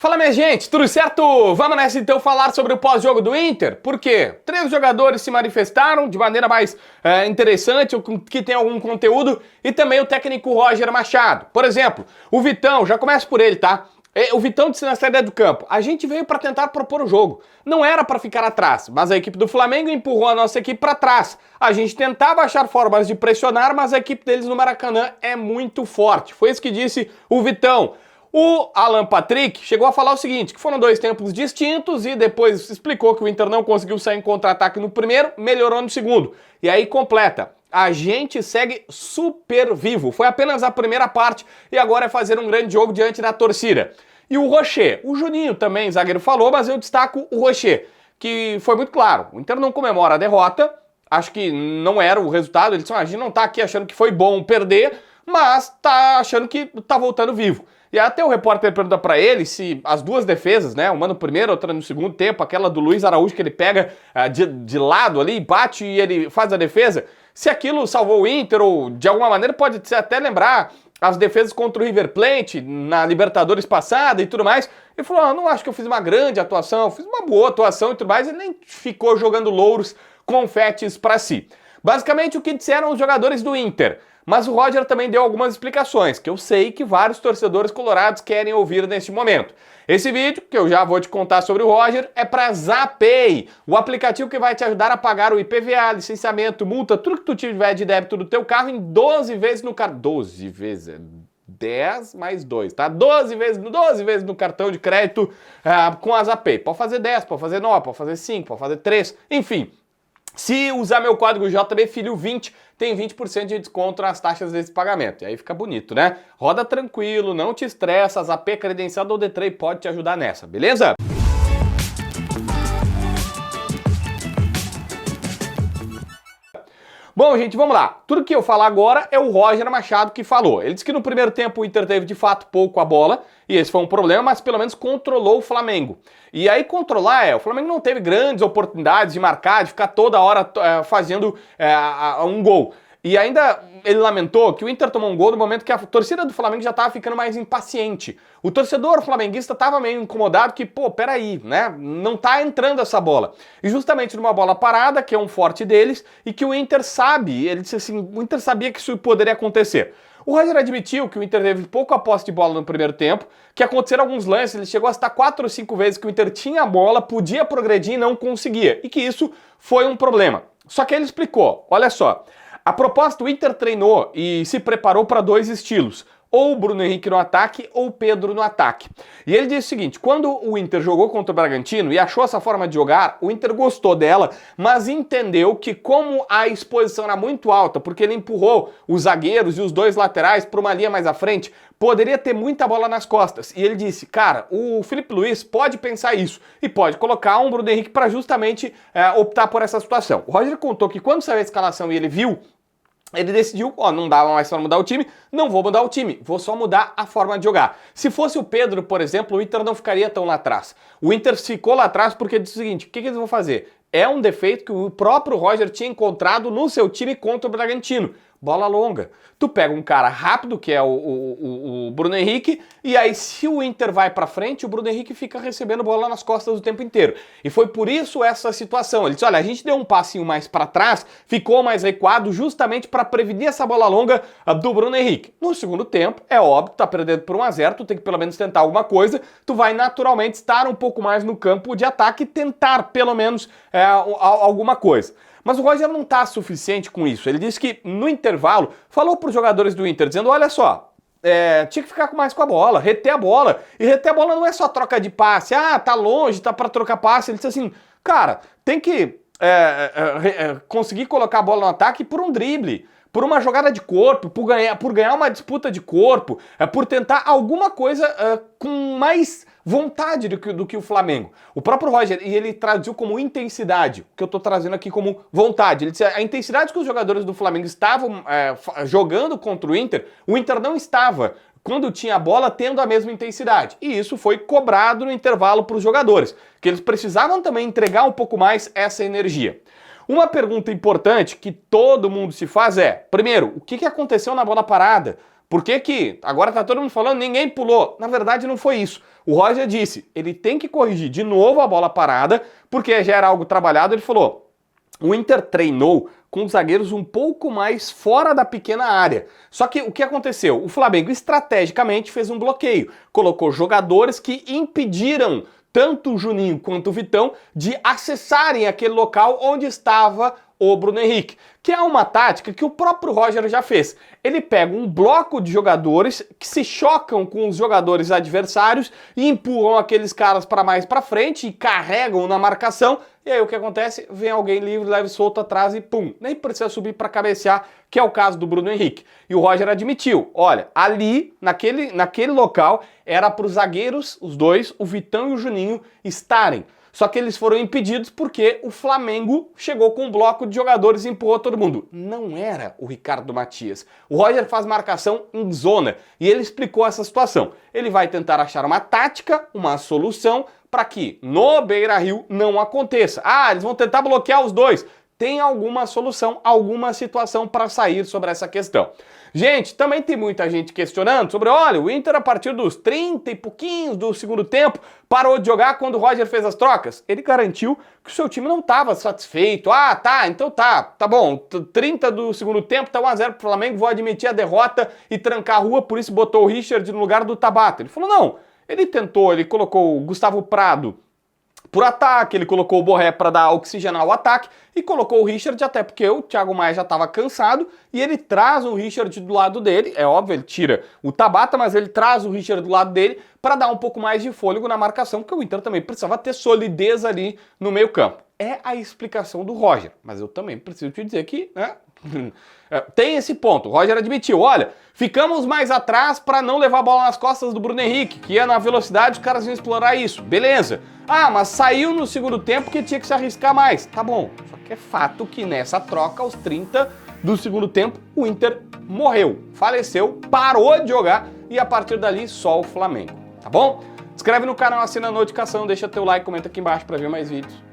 Fala, minha gente, tudo certo? Vamos nessa então falar sobre o pós-jogo do Inter? Por quê? 3 jogadores se manifestaram de maneira mais interessante, ou que tem algum conteúdo, e também o técnico Roger Machado. Por exemplo, o Vitão, já começa por ele, tá? O Vitão disse na saída do campo: a gente veio para tentar propor o jogo. Não era para ficar atrás, mas a equipe do Flamengo empurrou a nossa equipe para trás. A gente tentava achar formas de pressionar, mas a equipe deles no Maracanã é muito forte. Foi isso que disse o Vitão. O Alan Patrick chegou a falar o seguinte, que foram 2 tempos distintos e depois explicou que o Inter não conseguiu sair em contra-ataque no primeiro, melhorou no segundo. E aí completa: a gente segue super vivo. Foi apenas a primeira parte e agora é fazer um grande jogo diante da torcida. E o Rocher, o Juninho também, zagueiro, falou, mas eu destaco o Rocher, que foi muito claro. O Inter não comemora a derrota, acho que não era o resultado, ele disse: a gente não tá aqui achando que foi bom perder, mas tá achando que tá voltando vivo. E até o repórter pergunta pra ele se as duas defesas, né, uma no primeiro, outra no segundo tempo, aquela do Luiz Araújo que ele pega de lado ali, bate e ele faz a defesa, se aquilo salvou o Inter ou de alguma maneira pode até lembrar as defesas contra o River Plate na Libertadores passada e tudo mais. Ele falou: não acho que eu fiz uma grande atuação, eu fiz uma boa atuação e tudo mais, ele nem ficou jogando louros, confetes pra si. Basicamente o que disseram os jogadores do Inter. Mas o Roger também deu algumas explicações, que eu sei que vários torcedores colorados querem ouvir neste momento. Esse vídeo, que eu já vou te contar sobre o Roger, é para Zapay, o aplicativo que vai te ajudar a pagar o IPVA, licenciamento, multa, tudo que tu tiver de débito do teu carro em 12 vezes no cartão. 12 vezes, 10 mais 2, tá? 12 vezes no cartão de crédito com a Zapay. Pode fazer 10, pode fazer 9, pode fazer 5, pode fazer 3, enfim. Se usar meu código JBFilho20, tem 20% de desconto nas taxas desse pagamento. E aí fica bonito, né? Roda tranquilo, não te estressa, a Zapay credenciada ou D3 pode te ajudar nessa, beleza? Bom, gente, vamos lá. Tudo que eu falar agora é o Roger Machado que falou. Ele disse que no primeiro tempo o Inter teve de fato pouco a bola, e esse foi um problema, mas pelo menos controlou o Flamengo. E aí controlar o Flamengo não teve grandes oportunidades de marcar, de ficar toda hora fazendo um gol. E ainda ele lamentou que o Inter tomou um gol no momento que a torcida do Flamengo já estava ficando mais impaciente. O torcedor flamenguista estava meio incomodado que, peraí, né? Não tá entrando essa bola. E justamente numa bola parada, que é um forte deles, e que o Inter sabe, ele disse assim, o Inter sabia que isso poderia acontecer. O Roger admitiu que o Inter teve pouco a posse de bola no primeiro tempo, que aconteceram alguns lances, ele chegou a citar 4 ou 5 vezes que o Inter tinha a bola, podia progredir e não conseguia, e que isso foi um problema. Só que ele explicou, olha só, a proposta, o Inter treinou e se preparou para 2 estilos, ou o Bruno Henrique no ataque ou o Pedro no ataque. E ele disse o seguinte: quando o Inter jogou contra o Bragantino e achou essa forma de jogar, o Inter gostou dela, mas entendeu que como a exposição era muito alta, porque ele empurrou os zagueiros e os 2 laterais para uma linha mais à frente, poderia ter muita bola nas costas. E ele disse: cara, o Felipe Luiz pode pensar isso e pode colocar um Bruno Henrique para justamente optar por essa situação. O Roger contou que quando saiu a escalação e ele viu, ele decidiu, não dava mais para mudar o time, não vou mudar o time, vou só mudar a forma de jogar. Se fosse o Pedro, por exemplo, o Inter não ficaria tão lá atrás. O Inter ficou lá atrás porque disse o seguinte: o que eles vão fazer? É um defeito que o próprio Roger tinha encontrado no seu time contra o Bragantino. Bola longa. Tu pega um cara rápido, que é o Bruno Henrique, e aí se o Inter vai pra frente, o Bruno Henrique fica recebendo bola nas costas o tempo inteiro. E foi por isso essa situação. Ele disse: olha, a gente deu um passinho mais pra trás, ficou mais recuado justamente para prevenir essa bola longa do Bruno Henrique. No segundo tempo, é óbvio, tá perdendo por 1-0, tu tem que pelo menos tentar alguma coisa, tu vai naturalmente estar um pouco mais no campo de ataque e tentar pelo menos alguma coisa. Mas o Roger não está suficiente com isso. Ele disse que no intervalo falou para os jogadores do Inter, dizendo: olha só, tinha que ficar mais com a bola, reter a bola. E reter a bola não é só troca de passe. Tá longe, tá para trocar passe. Ele disse assim: cara, tem que conseguir colocar a bola no ataque por um drible, por uma jogada de corpo, por ganhar uma disputa de corpo, por tentar alguma coisa com mais vontade do que o Flamengo. O próprio Roger, e ele traduziu como intensidade, o que eu estou trazendo aqui como vontade. Ele disse: a intensidade que os jogadores do Flamengo estavam jogando contra o Inter não estava, quando tinha a bola, tendo a mesma intensidade. E isso foi cobrado no intervalo para os jogadores, que eles precisavam também entregar um pouco mais essa energia. Uma pergunta importante que todo mundo se faz é, primeiro, o que aconteceu na bola parada? Por que que agora tá todo mundo falando, ninguém pulou? Na verdade não foi isso. O Roger disse, ele tem que corrigir de novo a bola parada, porque já era algo trabalhado, ele falou, o Inter treinou com os zagueiros um pouco mais fora da pequena área. Só que o que aconteceu? O Flamengo estrategicamente fez um bloqueio, colocou jogadores que impediram tanto o Juninho quanto o Vitão de acessarem aquele local onde estava o Bruno Henrique, que é uma tática que o próprio Roger já fez. Ele pega um bloco de jogadores que se chocam com os jogadores adversários e empurram aqueles caras para mais para frente e carregam na marcação. E aí o que acontece? Vem alguém livre, leve solto atrás e pum, nem precisa subir para cabecear, que é o caso do Bruno Henrique. E o Roger admitiu, olha, ali, naquele local, era para os zagueiros, os dois, o Vitão e o Juninho, estarem. Só que eles foram impedidos porque o Flamengo chegou com um bloco de jogadores e empurrou todo mundo. Não era o Ricardo Matias. O Roger faz marcação em zona e ele explicou essa situação. Ele vai tentar achar uma tática, uma solução para que no Beira-Rio não aconteça. Ah, eles vão tentar bloquear os dois. Tem alguma solução, alguma situação para sair sobre essa questão. Gente, também tem muita gente questionando sobre, olha, o Inter a partir dos 30 e pouquinhos do segundo tempo parou de jogar quando o Roger fez as trocas. Ele garantiu que o seu time não estava satisfeito. Ah, tá, então tá bom, 30 do segundo tempo, tá 1-0 pro Flamengo, vou admitir a derrota e trancar a rua, por isso botou o Richard no lugar do Tabata. Ele falou, não, ele tentou, ele colocou o Gustavo Prado por ataque, ele colocou o Borré para dar oxigenar o ataque e colocou o Richard até porque o Thiago Maia já estava cansado e ele traz o Richard do lado dele, é óbvio, ele tira o Tabata, mas ele traz o Richard do lado dele para dar um pouco mais de fôlego na marcação, porque o Inter também precisava ter solidez ali no meio campo. É a explicação do Roger, mas eu também preciso te dizer que, né, tem esse ponto. O Roger admitiu, olha, ficamos mais atrás para não levar a bola nas costas do Bruno Henrique, que ia na velocidade, os caras iam explorar isso, beleza. Ah, mas saiu no segundo tempo que tinha que se arriscar mais. Tá bom, só que é fato que nessa troca, aos 30 do segundo tempo, o Inter morreu, faleceu, parou de jogar e a partir dali só o Flamengo, tá bom? Inscreve no canal, assina a notificação, deixa teu like, comenta aqui embaixo para ver mais vídeos.